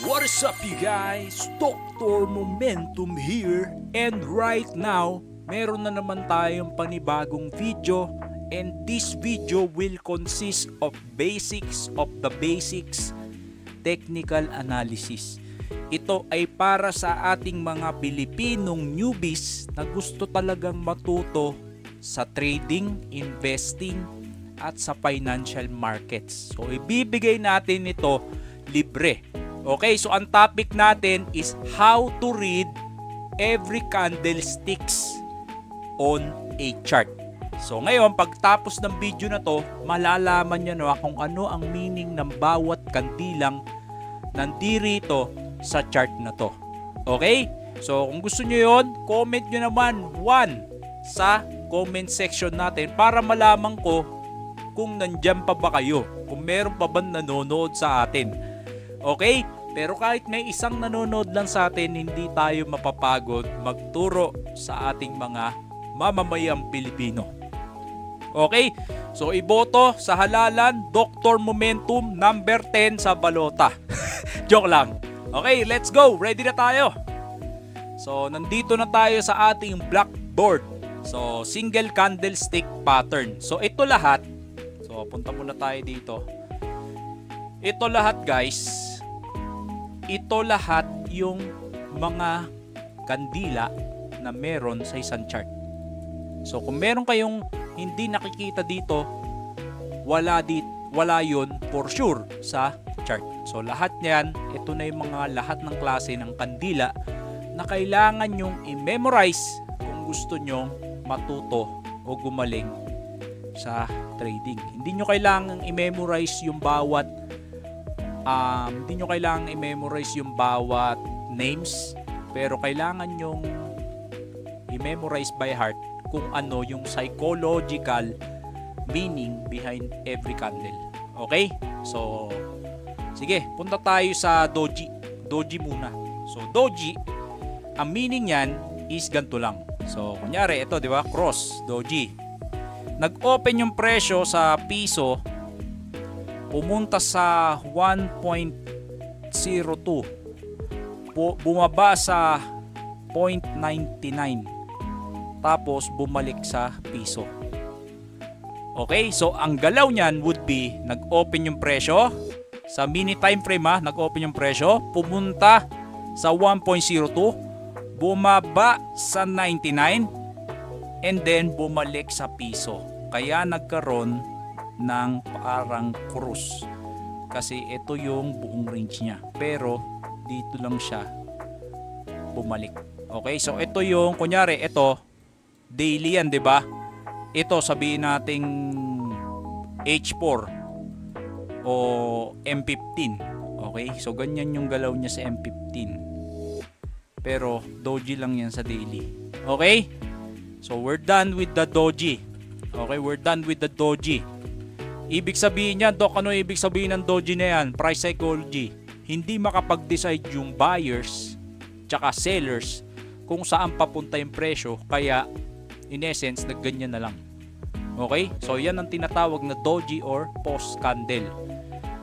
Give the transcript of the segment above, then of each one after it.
What is up you guys? Dr. Momentum here, and right now meron na naman tayong panibagong video, and this video will consist of basics of the basics technical analysis. Ito ay para sa ating mga Pilipinong newbies na gusto talagang matuto sa trading, investing at sa financial markets. So ibibigay natin ito libre. Okay, so ang topic natin is how to read every candlesticks on a chart. So ngayon, pagtapos ng video na to, malalaman nyo na kung ano ang meaning ng bawat kandilang nandirito sa chart na to. Okay? So kung gusto nyo yon, comment nyo naman 1 sa comment section natin para malaman ko kung nandyan pa ba kayo, kung meron pa ba nanonood sa atin. Okay? Pero kahit may isang nanonood lang sa atin, hindi tayo mapapagod magturo sa ating mga mamamayang Pilipino. Okay? So iboto sa halalan, Dr. Momentum number 10 sa balota. Joke lang. Okay, let's go. Ready na tayo. So nandito na tayo sa ating blackboard. So single candlestick pattern. So ito lahat. So punta muna tayo dito. Ito lahat guys. Ito lahat yung mga kandila na meron sa isang chart. So kung meron kayong hindi nakikita dito, wala yun for sure sa chart. So lahat niyan, ito na yung mga lahat ng klase ng kandila na kailangan nyong i-memorize kung gusto nyong matuto o gumaling sa trading. Hindi nyo kailangan i-memorize yung bawat names, pero kailangan nyong i-memorize by heart kung ano yung psychological meaning behind every candle. Okay? So, sige, punta tayo sa doji. Doji muna. So, doji, ang meaning yan is ganito lang. So, kunyari, ito, di ba? Cross, doji. Nag-open yung presyo sa piso, pumunta sa 1.02, bumaba sa 0.99, tapos bumalik sa piso. Okay, so ang galaw niyan would be, nag-open yung presyo sa mini time frame, nag-open yung presyo, pumunta sa 1.02, bumaba sa 99, and then bumalik sa piso. Kaya nagkaroon ng parang cross kasi ito yung buong range niya, pero dito lang siya bumalik. Okay, so ito yung kunyari, ito daily yan, 'di ba? Ito sabihin nating H4 o M15. Okay, so ganyan yung galaw niya sa M15, pero doji lang yan sa daily. Okay, so we're done with the doji. Okay, we're done with the doji. Ibig sabihin niyan, Dok, ano ibig sabihin ng doji na yan? Price psychology. Hindi makapag-decide yung buyers tsaka sellers kung saan papunta yung presyo, kaya in essence nagganyan na lang. Okay? So yan ang tinatawag na doji or post candle.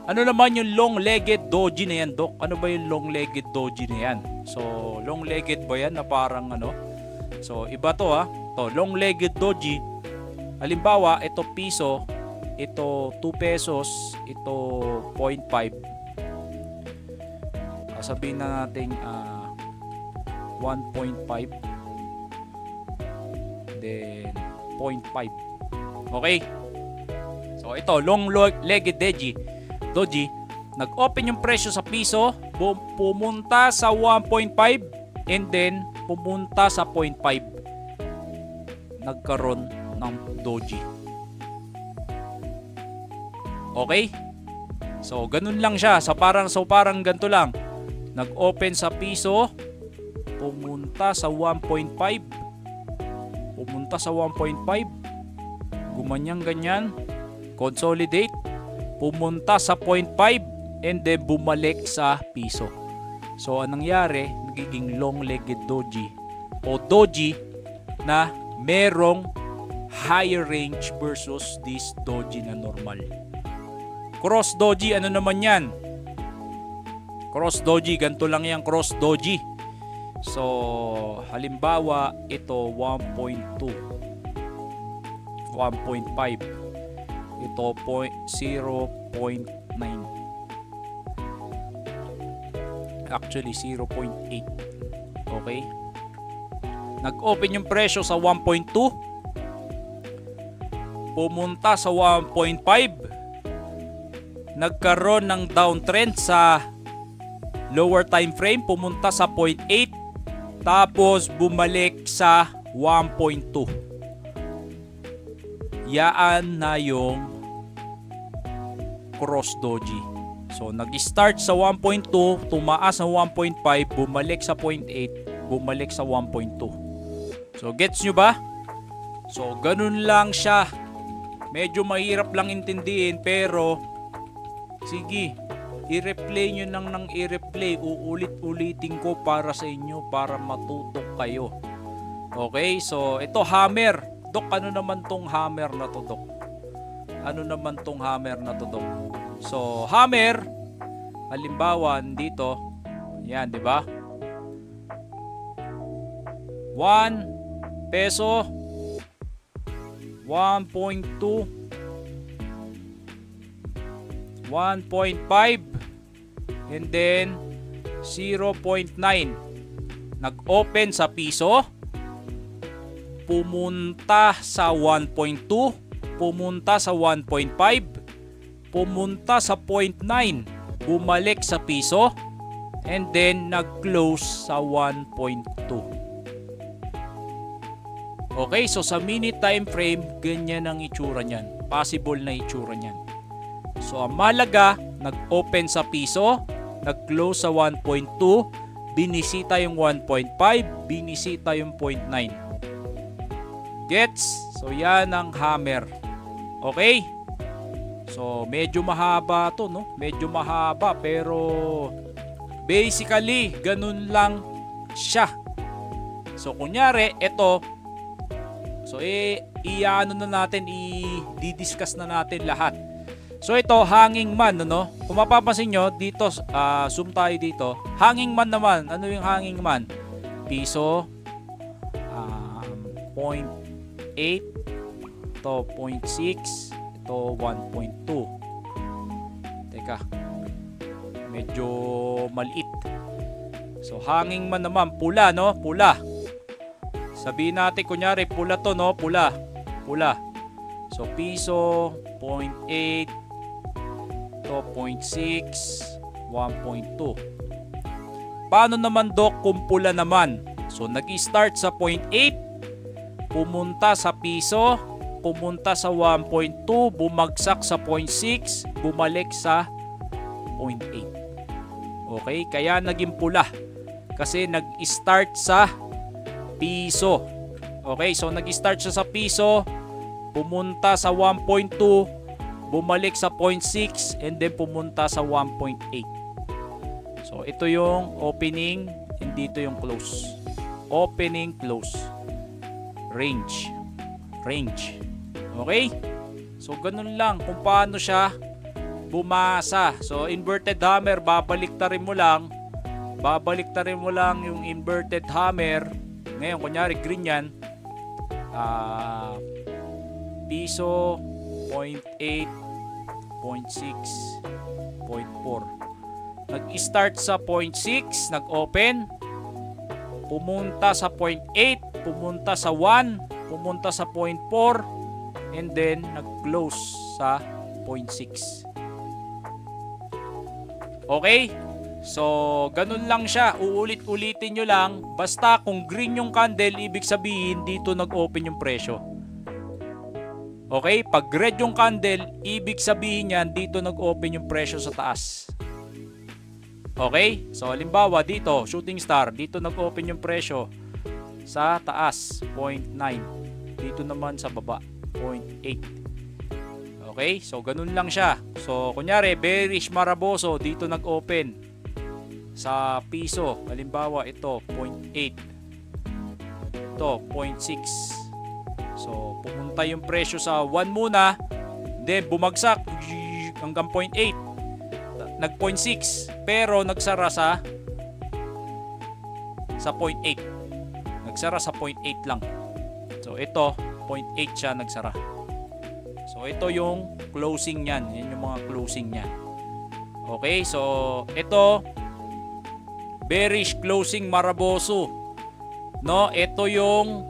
Ano naman yung long-legged doji na yan, Dok? Ano ba yung long-legged doji na yan? So long-legged ba yan na parang ano? So iba to to long-legged doji. Halimbawa, ito piso, ito 2 pesos, ito 0.5. Sabihin na natin 1.5, then 0.5. Okay? So ito, long-legged doji, nag-open yung presyo sa piso, pumunta sa 1.5, and then pumunta sa 0.5. Nagkaroon ng doji. Okay? So ganun lang siya. So parang ganito lang. Nag-open sa piso, pumunta sa 1.5, pumunta sa 1.5, gumanyang ganyan, consolidate, pumunta sa 0.5, and then bumalik sa piso. So anong nangyari? Nagiging long-legged doji o doji na merong higher range versus this doji na normal. Cross doji, ano naman yan? Cross doji, ganito lang yan, cross doji. So, halimbawa, ito 1.2, 1.5, ito 0.9. Actually, 0.8. Okay? Nag-open yung presyo sa 1.2, pumunta sa 1.5, nagkaroon ng downtrend sa lower time frame, pumunta sa 0.8, tapos bumalik sa 1.2. Yaan na yung cross doji. So nag-start sa 1.2, tumaas sa 1.5, bumalik sa 0.8, bumalik sa 1.2. So gets nyo ba? So ganun lang siya. Medyo mahirap lang intindihin, pero sige, i-replay nyo nang i-replay. Uulit-ulitin ko para sa inyo, para matutok kayo. Okay, so ito hammer. Dok, ano naman tong hammer na to, Dok? Ano naman tong hammer na to, Dok? So, hammer, halimbawa dito, yan, di ba? 1 peso, 1.2, 1.5, and then 0.9. Nag-open sa piso, pumunta sa 1.2, pumunta sa 1.5, pumunta sa 0.9, bumalik sa piso, and then nag-close sa 1.2. Okay, so sa mini time frame, ganyan ang itsura niyan. Possible na itsura niyan. So ang malaga, nag-open sa piso, nag-close sa 1.2, binisita yung 1.5, binisita yung 0.9. Gets? So yan ang hammer. Okay? So medyo mahaba to, no? Medyo mahaba, pero basically ganun lang siya. So kunyari ito, so i-ano na natin, i-discuss na natin lahat. So ito, hanging man, no? Kung mapapansin nyo, dito, zoom tayo dito. Hanging man naman, ano yung hanging man? Piso, 0.8, ito 0.6, ito 1.2. Teka, medyo maliit. So hanging man naman, pula, no? Pula. Sabihin natin, kunyari, pula to, no? Pula. Pula. So piso, 0.8, ito 0.6, 1.2. Paano naman, Dok, kung pula naman? So nag-start sa 0.8, pumunta sa piso, pumunta sa 1.2, bumagsak sa 0.6, bumalik sa 0.8. Okay? Kaya naging pula. Kasi nag-start sa piso. Okay? So nag-start siya sa piso, pumunta sa 1.2, bumalik sa 0.6, and then pumunta sa 1.8. So ito yung opening, and dito yung close. Opening, close. Range. Okay? So ganun lang kung paano siya bumasa. So inverted hammer, babaliktarin mo lang yung inverted hammer. Ngayon kunyari green yan, piso, 0.8, 0.6, 0.4. Nag-start sa 0.6, nag-open, pumunta sa 0.8, pumunta sa 1, pumunta sa 0.4, and then nag-close sa 0.6. Okay? So, ganun lang siya. Uulit-ulitin nyo lang. Basta kung green yung candle, ibig sabihin dito nag-open yung presyo. Okay? Pag red yung candle, ibig sabihin yan dito nag-open yung presyo sa taas. Okay? So, halimbawa dito, shooting star, dito nag-open yung presyo sa taas, 0.9. Dito naman sa baba, 0.8. Okay? So, ganun lang siya. So, kunyari, bearish Maraboso, dito nag-open sa piso. Halimbawa, ito, 0.8. Ito, 0.6. So, pumunta yung presyo sa 1 muna, then bumagsak hanggang 0.8. nag 0.6 pero nagsara sa 0.8. Nagsara sa 0.8 lang. So ito 0.8 siya nagsara. So ito yung closing niyan. Yan yung mga closing niya. Okay, so ito bearish closing Maraboso. No, ito yung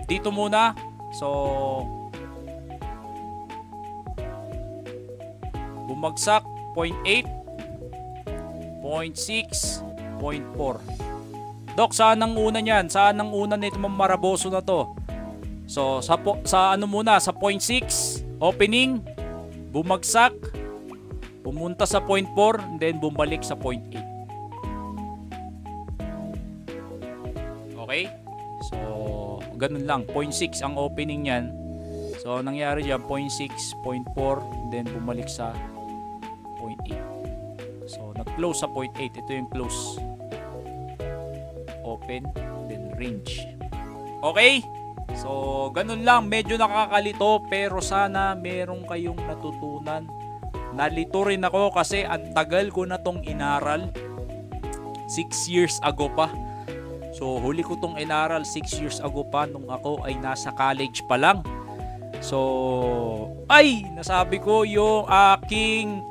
dito muna. So bumagsak 0.8, 0.6, 0.4. Dok, saan ang una niyan? Saan ang una nito Maraboso na to? So sa ano muna, sa 0.6 opening, bumagsak, pumunta sa 0.4, and then bumalik sa 0.8. Okay? So ganun lang, 0.6 ang opening niyan. So nangyari diyan 0.6, 0.4, then bumalik sa 0.8. So nag-close sa 0.8. Ito yung close. Open, then range. Okay? So ganun lang, medyo nakakalito pero sana meron kayong natutunan. Nalito rin ako kasi ang tagal ko na tong inaral. 6 years ago pa. So huli ko tong inaral 6 years ago pa nung ako ay nasa college pa lang. So nasabi ko yung aking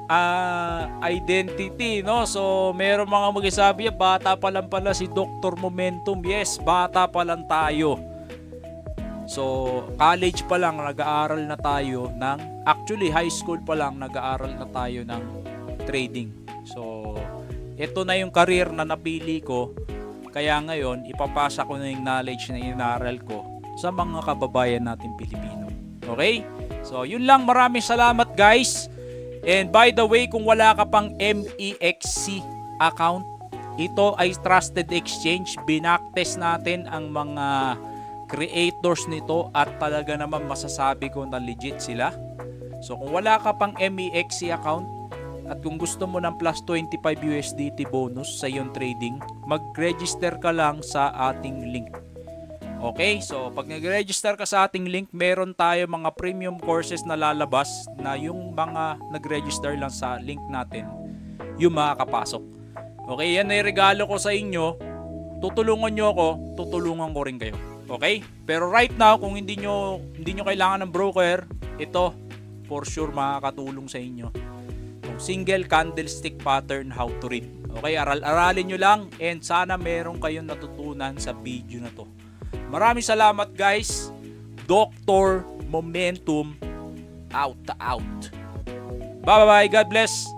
identity, no? So meron mga magsasabi, bata pa lang pala si Dr. Momentum. Yes, bata pa lang tayo. So college pa lang nag-aaral na tayo actually high school pa lang nag-aaral na tayo ng trading. So ito na yung career na napili ko. Kaya ngayon ipapasa ko na yung knowledge na inaral ko sa mga kababayan natin Pilipino. Okay? So yun lang, maraming salamat guys. And by the way, kung wala ka pang MEXC account, ito ay trusted exchange. Binacktest natin ang mga creators nito at talaga naman masasabi ko na legit sila. So kung wala ka pang MEXC account at kung gusto mo ng plus 25 USDT bonus sa iyong trading, mag-register ka lang sa ating link. Okay, so pag nag-register ka sa ating link, meron tayo mga premium courses na lalabas na yung mga nag-register lang sa link natin, yung makakapasok. Okay, yan ay regalo ko sa inyo. Tutulungan nyo ako, tutulungan ko rin kayo. Okay? Pero right now, kung hindi nyo kailangan ng broker, ito for sure makakatulong sa inyo. Yung single candlestick pattern, how to read. Okay, aralin nyo lang and sana meron kayong natutunan sa video na to. Maraming salamat guys. Dr. Momentum out. Bye bye. God bless.